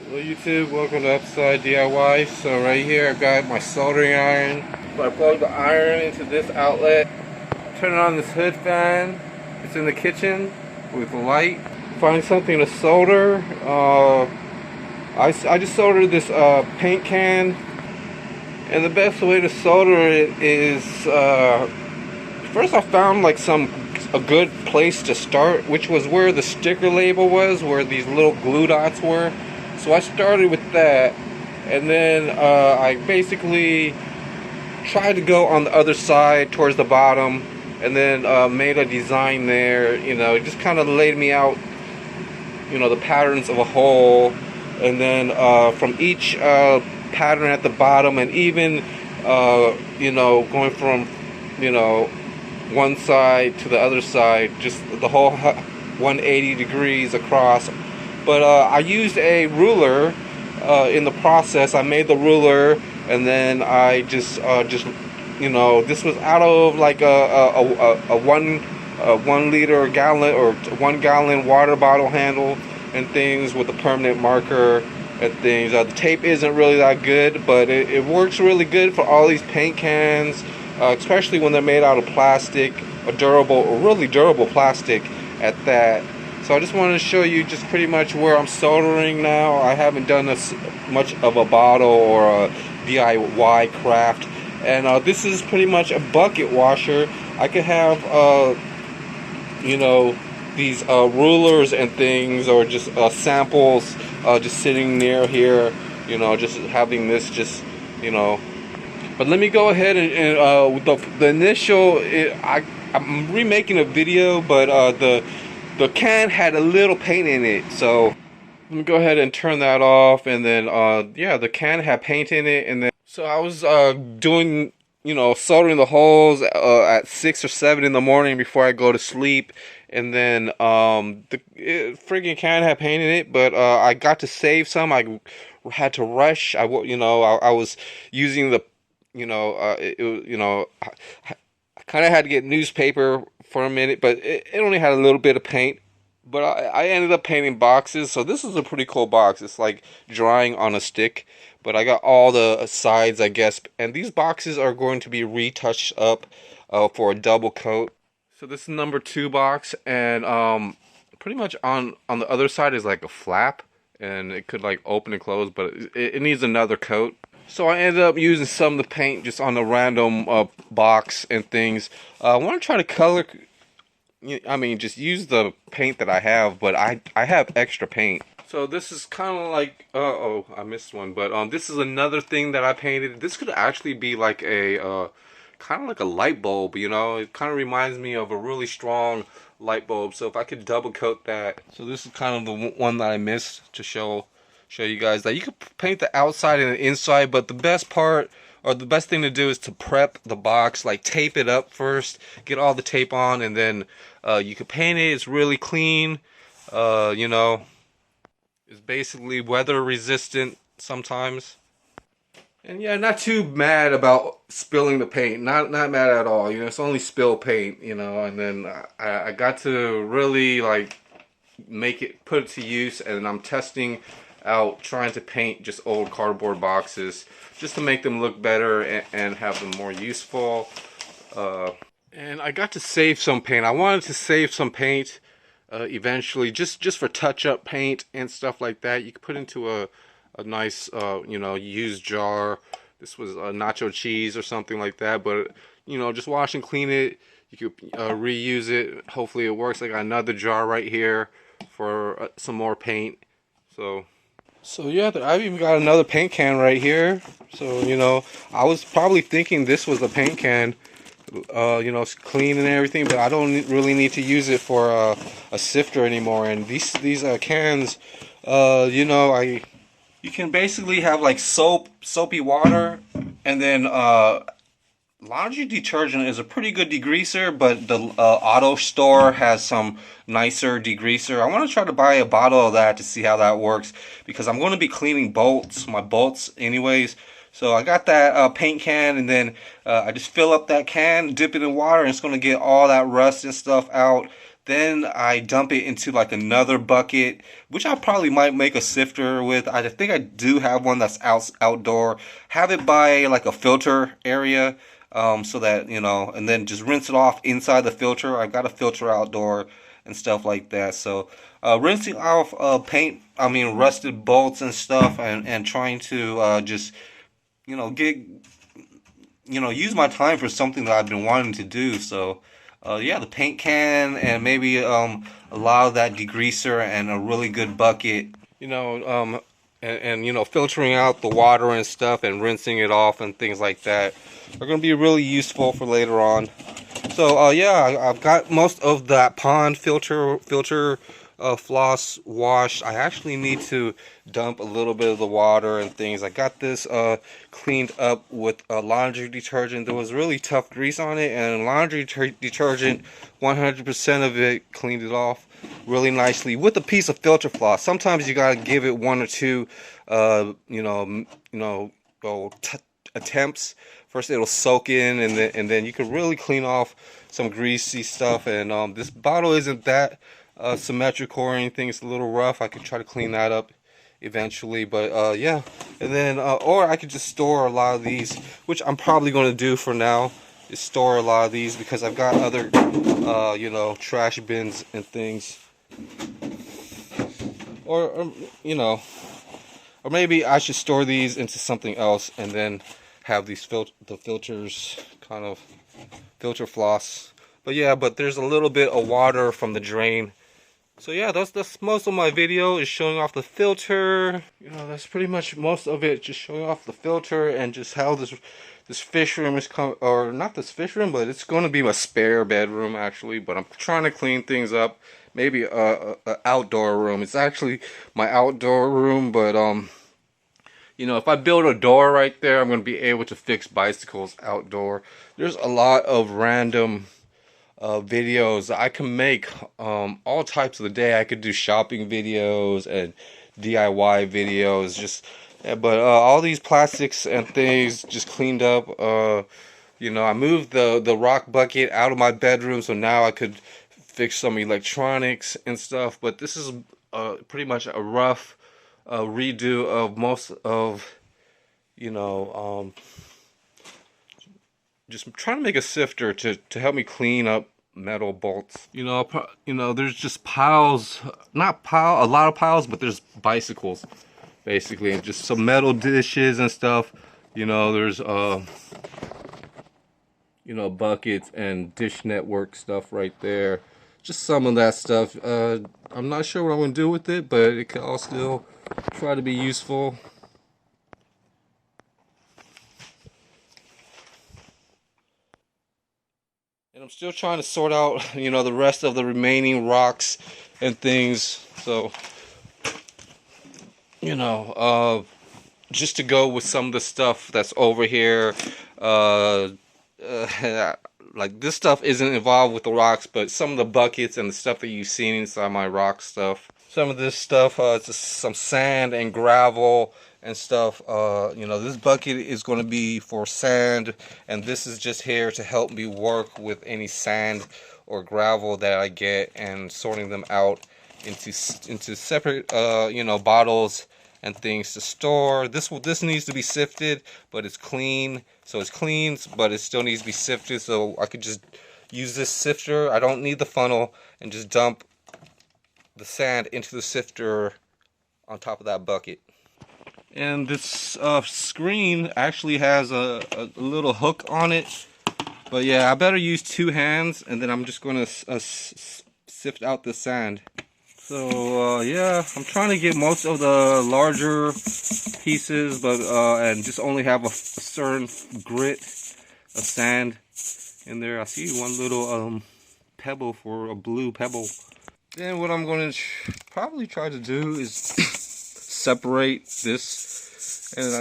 Hello YouTube, welcome to Upside DIY. So right here I've got my soldering iron. So I plug the iron into this outlet, turn on this hood fan. It's in the kitchen with the light. Find something to solder. I just soldered this paint can, and the best way to solder it is first I found like a good place to start, which was where the sticker label was, where these little glue dots were. So I started with that, and then I basically tried to go on the other side towards the bottom, and then made a design there. You know, it just kind of laid me out, you know, the patterns of a hole, and then from each pattern at the bottom, and even you know, going from, you know, one side to the other side, just the whole 180 degrees across. But I used a ruler in the process. I made the ruler, and then I just you know, this was out of like a 1 liter gallon or 1 gallon water bottle handle and things with a permanent marker and things. The tape isn't really that good, but it works really good for all these paint cans, especially when they're made out of plastic, a really durable plastic at that. So I just wanted to show you just pretty much where I'm soldering now. I haven't done much of a bottle or a DIY craft. And this is pretty much a bucket washer. I could have, you know, these rulers and things, or just samples just sitting near here, you know, just having this just, you know. But let me go ahead and with the initial, I'm remaking a video, but the can had a little paint in it, so let me go ahead and turn that off. And then yeah, the can had paint in it, and then so I was doing, you know, soldering the holes at 6 or 7 in the morning before I go to sleep. And then the friggin' can had paint in it, but I got to save some. I had to rush. You know, I was using the, you know, you know, I kind of had to get newspaper for a minute, but it only had a little bit of paint. But I ended up painting boxes. So this is a pretty cool box. It's like drawing on a stick, but I got all the sides, I guess. And these boxes are going to be retouched up for a double coat. So this is number 2 box, and pretty much on the other side is like a flap, and it could like open and close, but it needs another coat. So I ended up using some of the paint just on the random box and things. I want to try to color, I mean, just use the paint that I have, but I have extra paint. So this is kind of like, oh, I missed one, but this is another thing that I painted. This could actually be like a, kind of like a light bulb, you know? It kind of reminds me of a really strong light bulb. So if I could double coat that. So this is kind of the one that I missed to show you guys that you could paint the outside and the inside, but the best part, or the best thing to do, is to prep the box, like tape it up first, get all the tape on, and then you can paint it. It's really clean. You know, it's basically weather resistant sometimes. And yeah, not too mad about spilling the paint. Not mad at all. You know, it's only spill paint, you know. And then I got to really like put it to use, and I'm testing out trying to paint just old cardboard boxes just to make them look better and have them more useful. And I got to save some paint. I wanted to save some paint eventually, just for touch-up paint and stuff like that. You could put into a nice you know, used jar. This was nacho cheese or something like that, but you know, just wash and clean it. You could reuse it. Hopefully it works. I got another jar right here for some more paint. So yeah, I've even got another paint can right here. So, you know, I was probably thinking this was a paint can, you know, it's clean and everything, but I don't really need to use it for a sifter anymore. And these cans, you know, you can basically have like soapy water, and then laundry detergent is a pretty good degreaser, but the auto store has some nicer degreaser. I want to try to buy a bottle of that to see how that works, because I'm going to be cleaning my bolts anyways. So I got that paint can, and then I just fill up that can, dip it in water, and it's going to get all that rust and stuff out. Then I dump it into like another bucket, which I probably might make a sifter with. I think I do have one that's outdoor. Have it by like a filter area, so that, you know, and then just rinse it off inside the filter. I've got a filter outdoor and stuff like that. So rinsing off rusted bolts and stuff, and trying to just, you know, use my time for something that I've been wanting to do. So yeah, the paint can and maybe a lot of that degreaser and a really good bucket, you know, and you know, filtering out the water and stuff and rinsing it off and things like that are going to be really useful for later on. So yeah, I've got most of that pond filter floss washed. I actually need to dump a little bit of the water and things. I got this cleaned up with laundry detergent. There was really tough grease on it, and laundry detergent, 100% of it cleaned it off really nicely with a piece of filter floss. Sometimes you gotta give it one or two attempts. First it'll soak in, and then you can really clean off some greasy stuff. And this bottle isn't that symmetrical or anything. It's a little rough. I could try to clean that up eventually, but yeah. And then or I could just store a lot of these, which I'm probably going to do for now, is store a lot of these, because I've got other you know, trash bins and things. Or you know, or maybe I should store these into something else and then have these the filters kind of filter floss. But yeah, but there's a little bit of water from the drain. So yeah, that's most of my video, is showing off the filter. You know, that's pretty much most of it, just showing off the filter and just how this fish room is or not this fish room, but it's going to be my spare bedroom actually. But I'm trying to clean things up. Maybe a outdoor room. It's actually my outdoor room, but you know, if I build a door right there, I'm going to be able to fix bicycles outdoor. There's a lot of random videos I can make all types of the day. I could do shopping videos and DIY videos, just but all these plastics and things just cleaned up. You know, I moved the rock bucket out of my bedroom, so now I could fix some electronics and stuff. But this is pretty much a rough redo of most of, you know, just trying to make a sifter to help me clean up metal bolts. You know, there's just piles, a lot of piles, but there's bicycles basically, and just some metal dishes and stuff. You know, there's you know, buckets and Dish Network stuff right there. Just some of that stuff. I'm not sure what I'm gonna do with it, but it can all still try to be useful. And I'm still trying to sort out, you know, the rest of the remaining rocks and things. So, you know, just to go with some of the stuff that's over here. Like, this stuff isn't involved with the rocks, but some of the buckets and the stuff that you've seen inside my rock stuff. Some of this stuff, it's just some sand and gravel and stuff. You know, this bucket is going to be for sand, and this is just here to help me work with any sand or gravel that I get, and sorting them out into separate you know, bottles and things to store. This needs to be sifted, but it's clean. So it's clean, but it still needs to be sifted. So I could just use this sifter. I don't need the funnel, and just dump the sand into the sifter on top of that bucket. And this screen actually has a little hook on it. But yeah, I better use two hands, and then I'm just going to sift out the sand. So yeah, I'm trying to get most of the larger pieces, but and just only have a certain grit of sand in there. I see one little pebble, for a blue pebble. Then what I'm going to probably try to do is separate this, and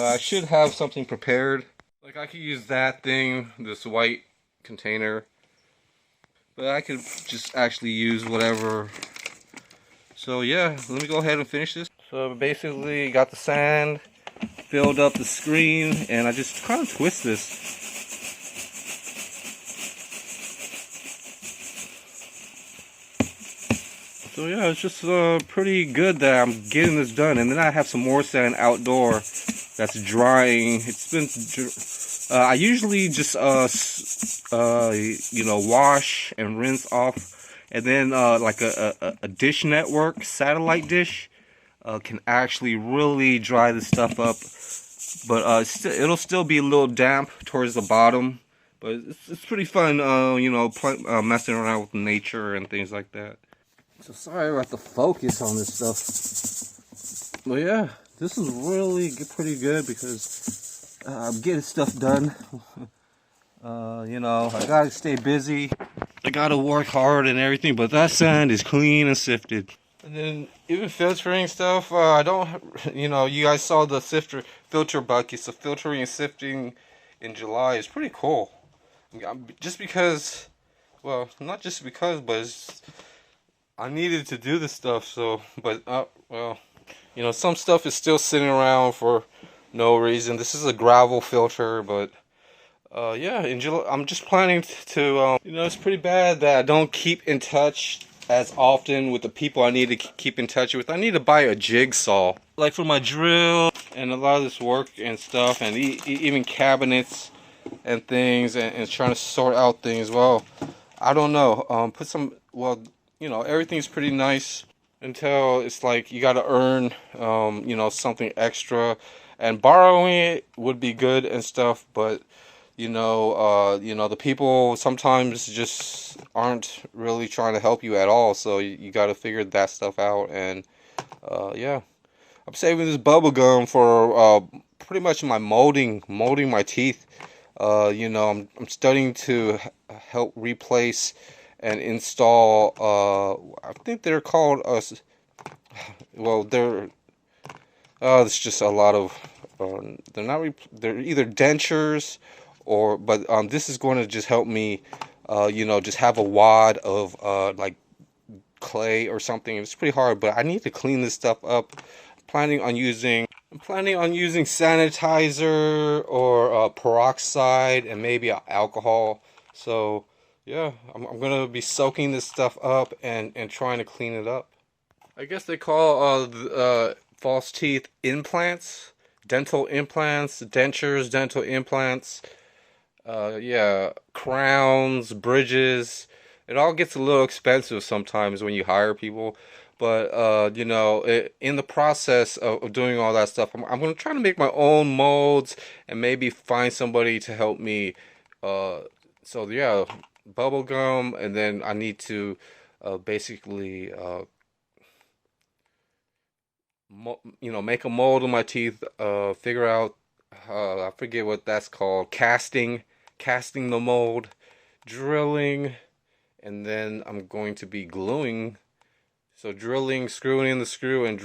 I should have something prepared. Like, I could use that thing, this white container, but I could just actually use whatever. So yeah, let me go ahead and finish this. So basically, got the sand, filled up the screen, and I just kind of twist this. So yeah, it's just pretty good that I'm getting this done. And then I have some more sand outdoor that's drying. It's been, I usually just, you know, wash and rinse off. And then like a dish network, satellite dish, can actually really dry this stuff up. But it'll still be a little damp towards the bottom. But it's pretty fun, you know, messing around with nature and things like that. So sorry about the focus on this stuff. But yeah, this is really pretty good because I'm getting stuff done. You know, I gotta stay busy. I gotta work hard and everything, but that sand is clean and sifted. And then even filtering stuff, I don't, you know, you guys saw the filter bucket, so filtering and sifting in July is pretty cool. Just because, well, not just because, but I needed to do this stuff, so, but, well, you know, some stuff is still sitting around for no reason. This is a gravel filter, but, yeah, in July, I'm just planning to, you know, it's pretty bad that I don't keep in touch as often with the people I need to keep in touch with. I need to buy a jigsaw, like for my drill and a lot of this work and stuff, and even cabinets and things, and trying to sort out things. Well, I don't know. Put some, well, you know, everything's pretty nice until it's like you got to earn, you know, something extra, and borrowing it would be good and stuff, but you know, the people sometimes just aren't really trying to help you at all. So you got to figure that stuff out. And yeah, I'm saving this bubble gum for pretty much my molding my teeth. You know, I'm studying to help replace and install. I think they're called well, it's just a lot of. They're either dentures. But this is going to just help me, you know, just have a wad of like clay or something. It's pretty hard, but I need to clean this stuff up. I'm planning on using sanitizer or peroxide and maybe alcohol. So yeah, I'm gonna be soaking this stuff up and trying to clean it up. I guess they call false teeth implants, dental implants, dentures, dental implants. Yeah, crowns, bridges. It all gets a little expensive sometimes when you hire people. But, you know, in the process of doing all that stuff, I'm going to try to make my own molds and maybe find somebody to help me. So, yeah, bubble gum. And then I need to basically, you know, make a mold of my teeth, figure out, I forget what that's called, casting the mold, drilling, and then I'm going to be gluing. So drilling, screwing in the screw, and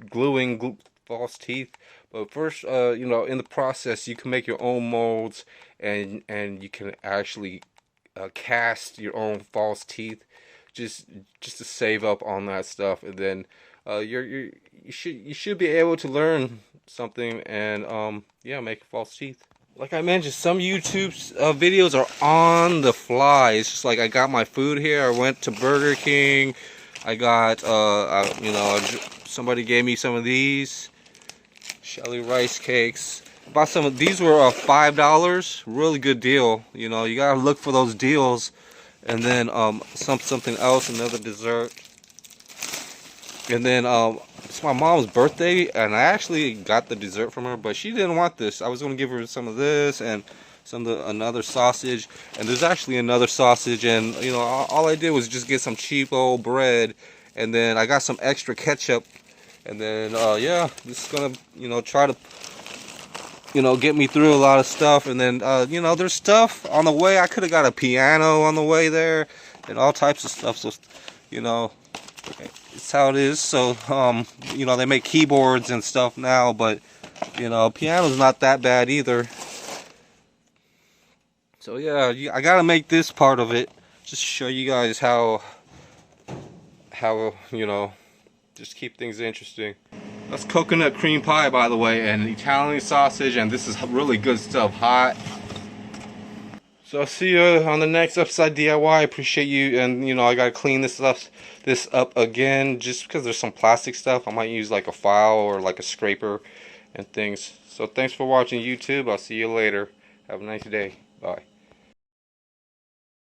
gluing false teeth. But first, you know, in the process, you can make your own molds, and you can actually cast your own false teeth, just to save up on that stuff, and then you should be able to learn something and yeah, make false teeth. Like I mentioned, some YouTube videos are on the fly. It's just like I got my food here. I went to Burger King. I got, you know, somebody gave me some of these Shelly rice cakes. Bought some of these. Were $5. Really good deal. You know, you gotta look for those deals. And then something else, another dessert. And then it's my mom's birthday, and I actually got the dessert from her, but she didn't want this. I was going to give her some of this and another sausage, and there's actually another sausage, and you know, all I did was just get some cheap old bread, and then I got some extra ketchup, and then yeah, this is gonna, you know, try to, you know, get me through a lot of stuff. And then you know, there's stuff on the way. I could have got a piano on the way there and all types of stuff. So you know, it's how it is. So you know, they make keyboards and stuff now, but you know, piano's not that bad either. So yeah, I gotta make this part of it just to show you guys how you know, just keep things interesting. That's coconut cream pie, by the way, and Italian sausage, and this is really good stuff, hot. So I'll see you on the next Upside DIY. I appreciate you, and you know I gotta clean this up again just because there's some plastic stuff. I might use like a file or like a scraper and things. So thanks for watching YouTube. I'll see you later. Have a nice day. Bye.